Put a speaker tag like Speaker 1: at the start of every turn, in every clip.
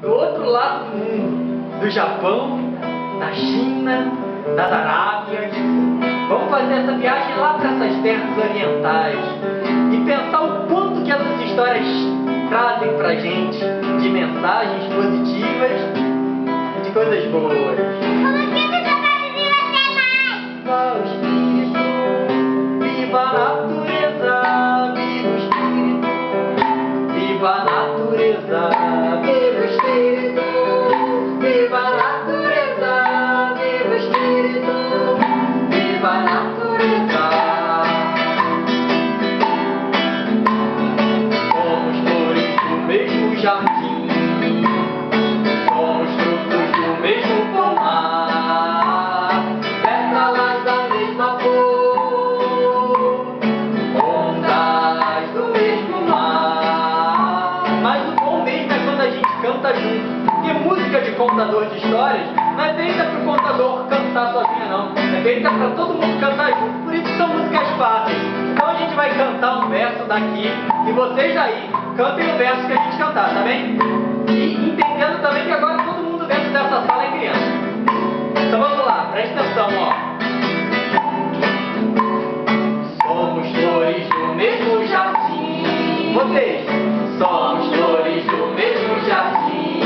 Speaker 1: do outro lado do mundo, do Japão, da China, das Arábias. Vamos fazer essa viagem lá para essas terras orientais e pensar o quanto que essas histórias trazem pra gente de mensagens positivas e de coisas boas.
Speaker 2: Como é que você sobrevive até mais?
Speaker 1: Viva o espírito, viva a natureza, viva o espírito, viva a natureza, viva o espírito, viva a natureza, viva o espírito, viva a natureza. Somos flores do mesmo jardim, somos frutos do mesmo pomar, pétalas da mesma cor, ondas do mesmo mar. Mas o bom mesmo é quando a gente canta junto. E música de contador de histórias não é feita para o contador cantar sozinho, não. É feita para todo mundo cantar junto. Por isso são músicas fáceis. Então a gente vai cantar um verso daqui e vocês aí cantem o verso que a gente cantar, tá bem? E entendendo também que agora todo mundo dentro dessa sala é criança. Então vamos lá, presta atenção, ó. Somos flores do mesmo jardim. Vocês, somos flores do mesmo jardim.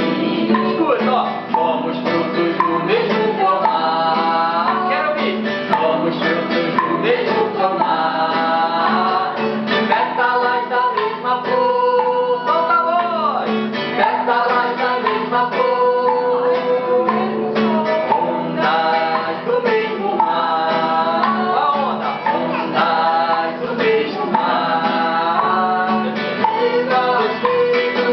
Speaker 1: Escuta, ó. Somos frutos do mesmo pomar. Quero ouvir. Somos frutos do mesmo pomar. Pétalas da mesma cor. Solta a voz. Pétalas da mesma cor. Ondas do mesmo mar. Qual a onda? Ondas do mesmo mar. Viva o espírito,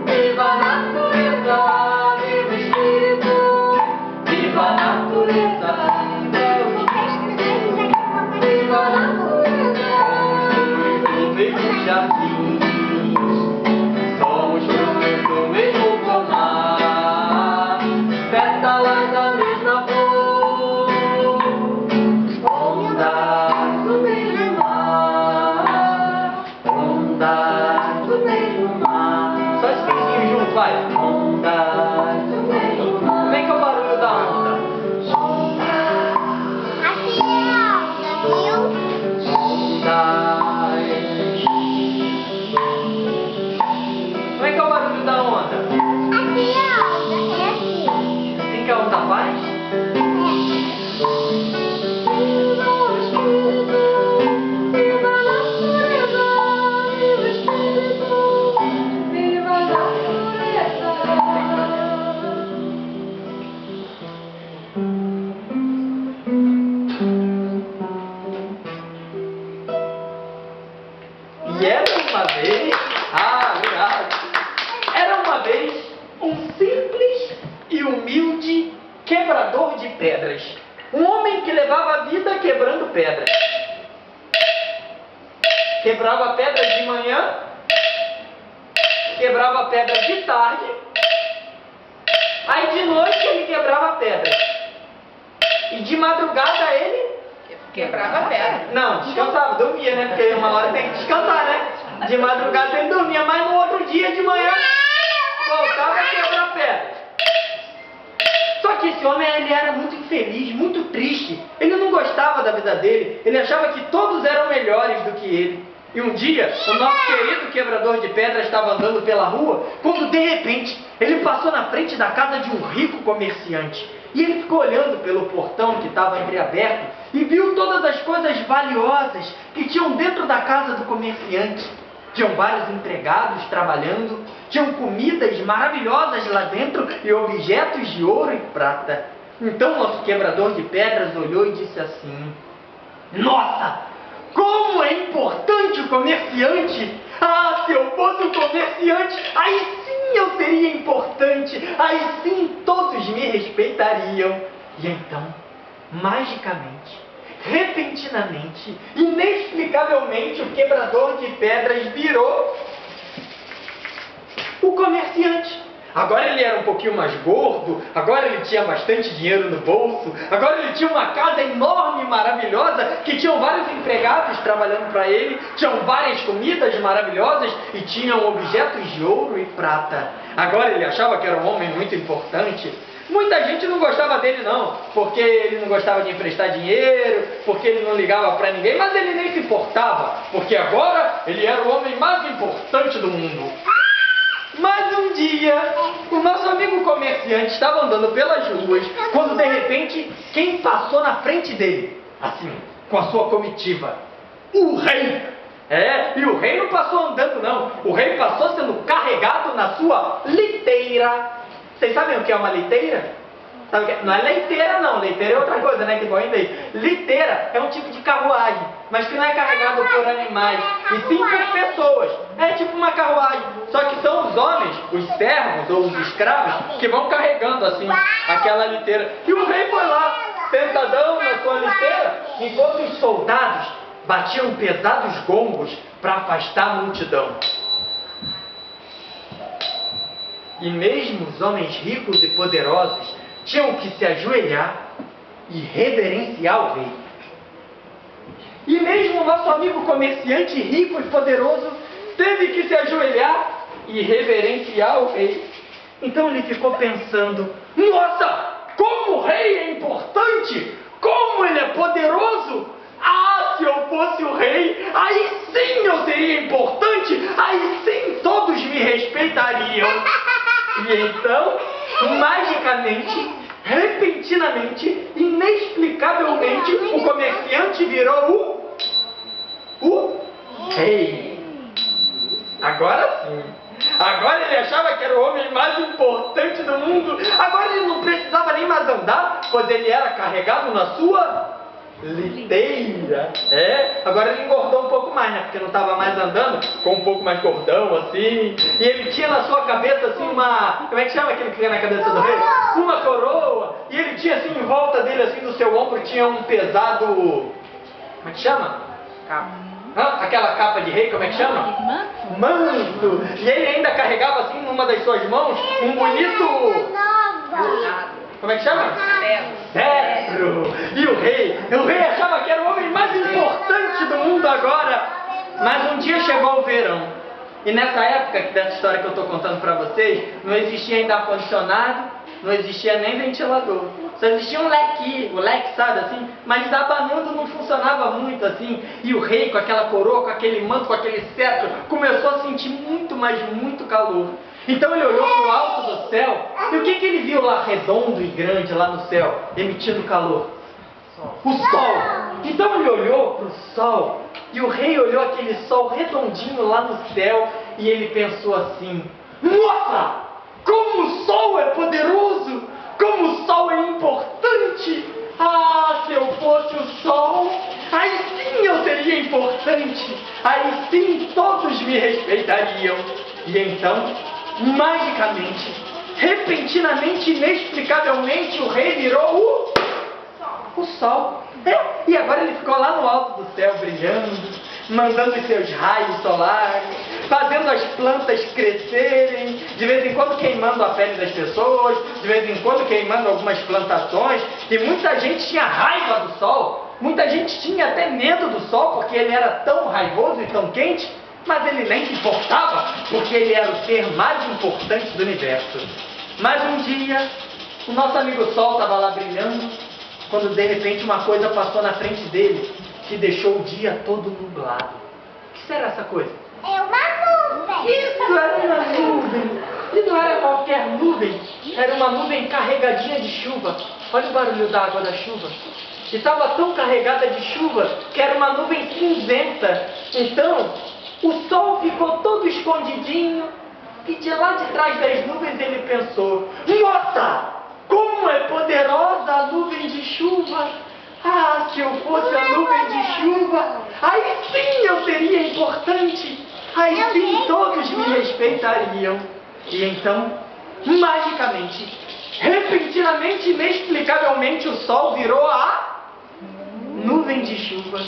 Speaker 1: viva a natureza, viva o espírito, viva a natureza, viva a natureza. Somos flores do mesmo jardim, somos frutos do mesmo pomar, pétalas da mesma cor, ondas do mesmo mar, ondas do mesmo mar. Só esse pezinho junto, vai. Ondas do mesmo mar. Como é que é o barulho da onda?
Speaker 2: Aqui é a onda, viu?
Speaker 1: Ondas. Como é que é o barulho da onda?
Speaker 2: Aqui é a onda, é assim.
Speaker 1: Assim que a onda faz?
Speaker 2: Viva o espírito, viva a natureza, viva o espírito, viva a natureza.
Speaker 1: E era uma vez, obrigado. Era uma vez um simples e humilde quebrador de pedras. Um homem que levava a vida quebrando pedras. Quebrava pedras de manhã, quebrava pedras de tarde, aí de noite ele quebrava pedras. E de madrugada ele
Speaker 3: Quebrava a pedra.
Speaker 1: não, descansava, dormia, né? Porque uma hora tem que descansar, né? De madrugada ele dormia, mas no outro dia de manhã voltava a quebrar pedra. Só que esse homem ele era muito infeliz, muito triste. Ele não gostava da vida dele. Ele achava que todos eram melhores do que ele. E um dia, o nosso querido quebrador de pedras estava andando pela rua, quando de repente ele passou na frente da casa de um rico comerciante. E ele ficou olhando pelo portão que estava entreaberto e viu todas as coisas valiosas que tinham dentro da casa do comerciante. Tinham vários empregados trabalhando, tinham comidas maravilhosas lá dentro e objetos de ouro e prata. Então nosso quebrador de pedras olhou e disse assim: nossa, como é importante o comerciante! Ah, se eu fosse um comerciante, aí sim eu seria importante, aí sim todos me respeitariam. E então, magicamente, repentinamente, inexplicavelmente, o quebrador de pedras virou o comerciante. Agora ele era um pouquinho mais gordo, agora ele tinha bastante dinheiro no bolso, agora ele tinha uma casa enorme e maravilhosa, que tinham vários empregados trabalhando para ele, tinham várias comidas maravilhosas e tinham objetos de ouro e prata. Agora ele achava que era um homem muito importante. Muita gente não gostava dele não, porque ele não gostava de emprestar dinheiro, porque ele não ligava para ninguém, mas ele nem se importava, porque agora ele era o homem mais importante do mundo. Mas um dia, o nosso amigo comerciante estava andando pelas ruas, quando de repente, quem passou na frente dele, assim, com a sua comitiva? O rei! E o rei não passou andando não, o rei passou sendo carregado na sua liteira. Vocês sabem o que é uma liteira? Sabe o que é? Não é leiteira não, leiteira é outra coisa, né, que põe daí. Liteira é um tipo de carruagem, mas que não é carregado por animais, e sim por pessoas. É tipo uma carruagem, só que são os homens, os servos ou os escravos, que vão carregando assim, aquela liteira. E o rei foi lá, sentadão na sua liteira, enquanto os soldados batiam pesados gongos para afastar a multidão. E mesmo os homens ricos e poderosos tinham que se ajoelhar e reverenciar o rei. E mesmo o nosso amigo comerciante rico e poderoso teve que se ajoelhar e reverenciar o rei. Então ele ficou pensando: nossa, como o rei é importante! Como ele é poderoso! Ah, se eu fosse o rei, aí sim eu seria importante! Aí sim todos me respeitariam! E então, magicamente, repentinamente, inexplicavelmente, o comerciante virou o rei. Agora sim. Agora ele achava que era o homem mais importante do mundo. Agora ele não precisava nem mais andar, pois ele era carregado na sua liteira. Agora ele engordou um pouco mais, né? Porque não estava mais andando, ficou um pouco mais gordão assim. E ele tinha na sua cabeça assim uma... Como é que chama aquele que fica na cabeça do rei? Uma coroa. E ele tinha assim em volta dele, assim no seu ombro, tinha um pesado... Como é que chama? Capa. Aquela capa de rei, como é que chama? Manto. E ele ainda carregava assim numa das suas mãos um bonito... Como é que chama? Cetro. E o rei achava que era o homem mais importante do mundo agora. Mas um dia chegou o verão. E nessa época dessa história que eu estou contando para vocês, não existia ainda ar-condicionado, não existia nem ventilador. Só existia um leque, o leque, sabe assim? Mas abanando não funcionava muito assim. E o rei com aquela coroa, com aquele manto, com aquele cetro, começou a sentir muito, mas muito calor. Então ele olhou para o alto do céu, e o que ele viu lá redondo e grande lá no céu, emitindo calor? O sol. Então ele olhou para o sol, e o rei olhou aquele sol redondinho lá no céu, e ele pensou assim: nossa, como o sol é poderoso, como o sol é importante. Ah, se eu fosse o sol, aí sim eu seria importante, aí sim todos me respeitariam. E então, magicamente, repentinamente, inexplicavelmente, o rei virou o sol. E agora ele ficou lá no alto do céu, brilhando, mandando os seus raios solares, fazendo as plantas crescerem, de vez em quando queimando a pele das pessoas, de vez em quando queimando algumas plantações. E muita gente tinha raiva do sol, muita gente tinha até medo do sol, porque ele era tão raivoso e tão quente. Mas ele nem se importava, porque ele era o ser mais importante do universo. Mas um dia, o nosso amigo Sol estava lá brilhando, quando de repente uma coisa passou na frente dele, que deixou o dia todo nublado. O que será essa coisa?
Speaker 2: É uma nuvem.
Speaker 1: Isso, era uma nuvem. E não era qualquer nuvem, era uma nuvem carregadinha de chuva. Olha o barulho da água da chuva. E estava tão carregada de chuva, que era uma nuvem cinzenta. Então, o sol ficou todo escondidinho, e de lá de trás das nuvens ele pensou: nossa, como é poderosa a nuvem de chuva! Ah, se eu fosse a nuvem de chuva, aí sim eu seria importante, aí sim todos me respeitariam. E então, magicamente, repentinamente, inexplicavelmente, o sol virou a nuvem de chuva.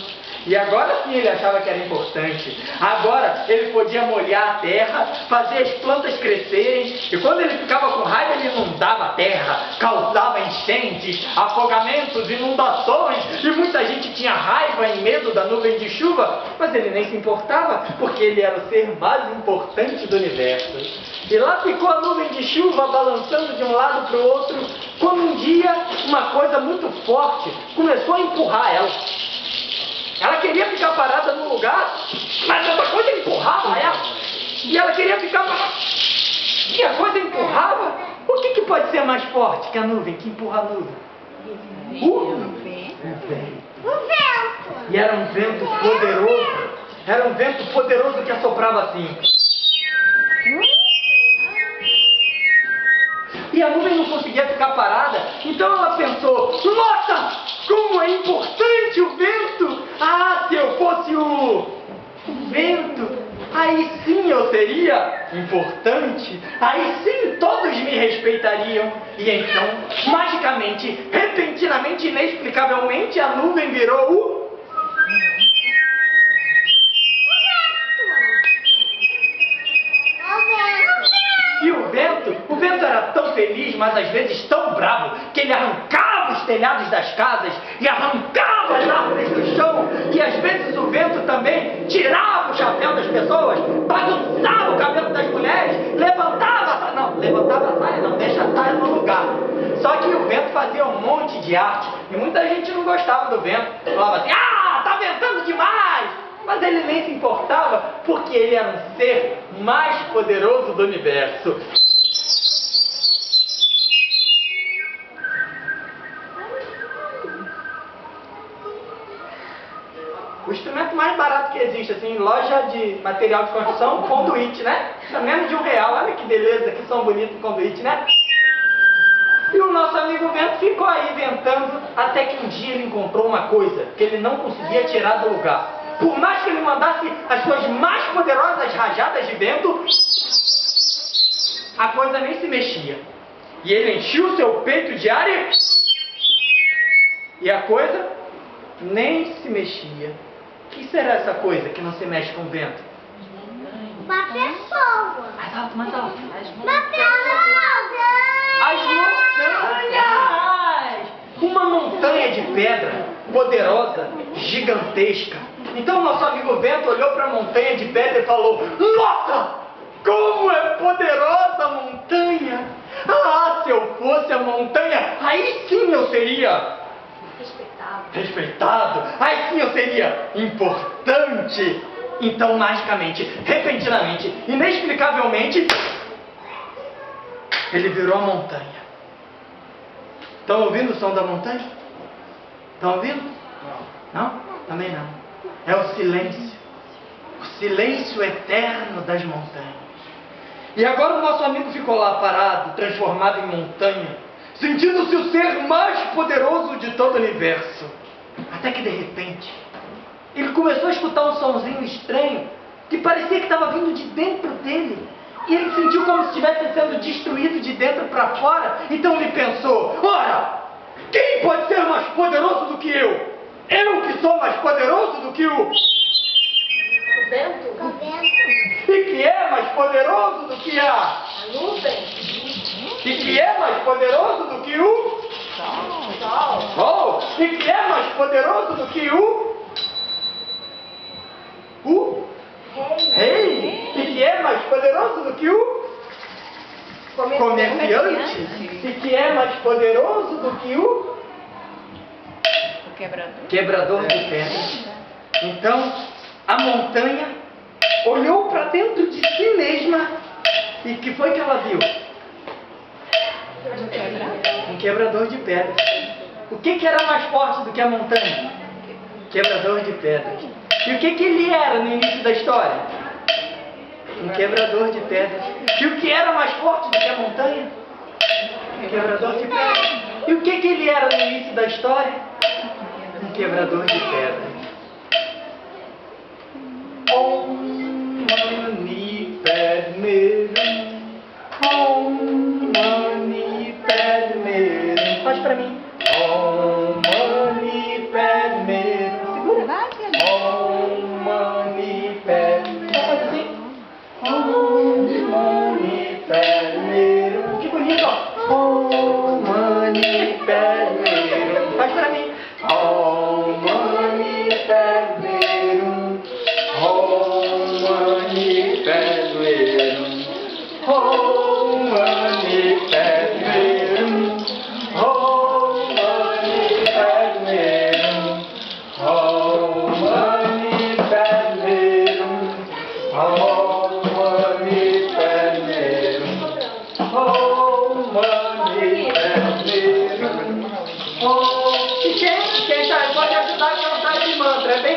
Speaker 1: E agora sim ele achava que era importante. Agora ele podia molhar a terra, fazer as plantas crescerem. E quando ele ficava com raiva, ele inundava a terra, causava enchentes, enchentes, afogamentos, inundações, e muita gente tinha raiva e medo da nuvem de chuva, mas ele nem se importava, porque ele era o ser mais importante do universo. E lá ficou a nuvem de chuva balançando de um lado para o outro, quando um dia uma coisa muito forte começou a empurrar ela. Ela queria ficar parada no lugar, mas essa coisa empurrava ela. E ela queria ficar parada. E a coisa empurrava. O que pode ser mais forte que a nuvem, que empurra a nuvem? O vento. E era um vento poderoso. Era um vento poderoso que assoprava assim. E a nuvem não conseguia ficar parada. Então ela pensou: nossa, como é importante o vento! Ah, se eu fosse o vento, aí sim eu seria importante. Aí sim todos me respeitariam. E então, magicamente, repentinamente, inexplicavelmente, a nuvem virou o... E o vento era tão feliz, mas às vezes tão bravo, que ele arrancava os telhados das casas e arrancava as árvores do chão. E às vezes o vento também tirava o chapéu das pessoas, bagunçava o cabelo das mulheres, levantava a saia não, deixa a saia no lugar. Só que o vento fazia um monte de arte e muita gente não gostava do vento. Falava assim: ah, tá ventando demais! Mas ele nem se importava, porque ele era um ser mais poderoso do universo. O instrumento mais barato que existe, assim, em loja de material de construção, conduíte, né? Custa menos de R$1. Olha que beleza, que som bonito o conduíte, né? E o nosso amigo vento ficou aí ventando, até que um dia ele encontrou uma coisa que ele não conseguia tirar do lugar. Por mais que ele mandasse as suas mais poderosas rajadas de vento, a coisa nem se mexia. E ele enchia o seu peito de ar e a coisa nem se mexia. O que será essa coisa que não se mexe com o vento?
Speaker 2: Uma pessoa.
Speaker 1: Mais alto, mais alto.
Speaker 2: Uma pessoa.
Speaker 1: As montanhas! Uma montanha de pedra, poderosa, gigantesca. Então nosso amigo vento olhou para a montanha de pedra e falou: nossa, como é poderosa a montanha! Ah, se eu fosse a montanha, aí sim eu seria respeitado. Aí sim eu seria importante. Então, magicamente, repentinamente, inexplicavelmente, ele virou a montanha. Estão ouvindo o som da montanha? Estão ouvindo? Não? Também não. É o silêncio eterno das montanhas. E agora o nosso amigo ficou lá parado, transformado em montanha, sentindo-se o ser mais poderoso de todo o universo. Até que de repente, ele começou a escutar um sonzinho estranho, que parecia que estava vindo de dentro dele. E ele sentiu como se estivesse sendo destruído de dentro para fora. Então ele pensou: ora, quem pode ser mais poderoso do que eu? Eu que sou mais poderoso do que o
Speaker 2: vento.
Speaker 1: E que é mais poderoso do que a
Speaker 2: Nuvem.
Speaker 1: E que é mais poderoso do que o
Speaker 2: Sol.
Speaker 1: E que é mais poderoso do que o rei. E que é mais poderoso do que o comerciante. E que é mais poderoso do que o quebrador de pedras. Então a montanha olhou para dentro de si mesma. E que foi que ela viu? Um quebrador de pedras. O que era mais forte do que a montanha? Quebrador de pedras. E o que ele era no início da história? Um quebrador de pedras. E o que era mais forte do que a montanha? Um quebrador de pedras. E o que ele era no início da história? Um quebrador de pedras. Om Mani Padme Hum. Om Mani Padme Hum. Faz pra mim. Om Mani Padme Hum. Segura. Om Mani Padme Hum. Faz assim. Om Mani Padme Hum. Que bonito, ó. Om Mani Padme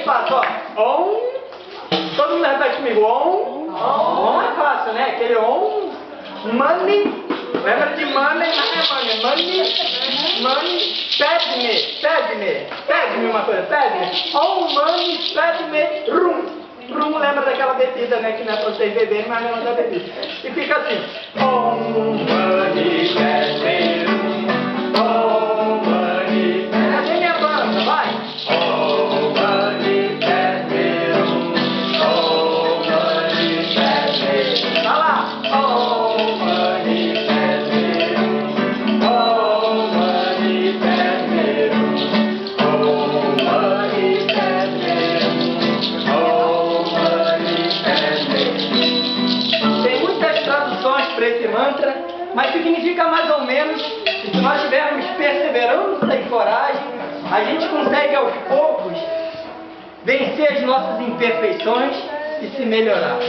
Speaker 1: fácil, ó. Om. Todo mundo repete comigo. Om. Om é fácil, né? Aquele om. Money. Lembra de money? Money. Pede-me uma coisa. Pede-me. Om, money, pede-me. Rum. Rum lembra daquela bebida, né? Que não é pra vocês beberem, mas lembra da bebida. E fica assim. Om, money, pede-me. Om, money. Cadê minha banda? Vai. Om, money, pede-me. Om, money, pede-me. Vai lá. Om, money, pede-me. Om, money, pede-me. Om, money, pede-me. Tem muitas traduções para esse mantra, mas significa mais ou menos que se nós tivermos perseverança e coragem, a gente consegue aos poucos vencer as nossas imperfeições e se melhorar.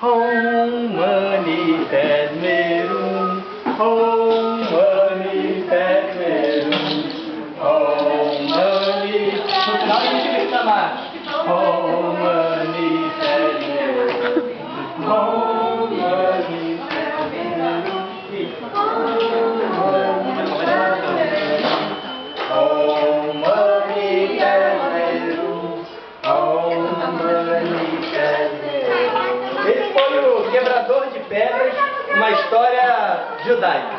Speaker 1: Om Mani Padme Hum. Om Mani Padme Hum. Om Mani. No final a gente grita mais. Om Mani Padme Hum. Om Mani Padme Hum. Om Mani Padme Hum. Om Mani Padme Hum. Esse foi o Quebrador de Pedras, uma história judaica.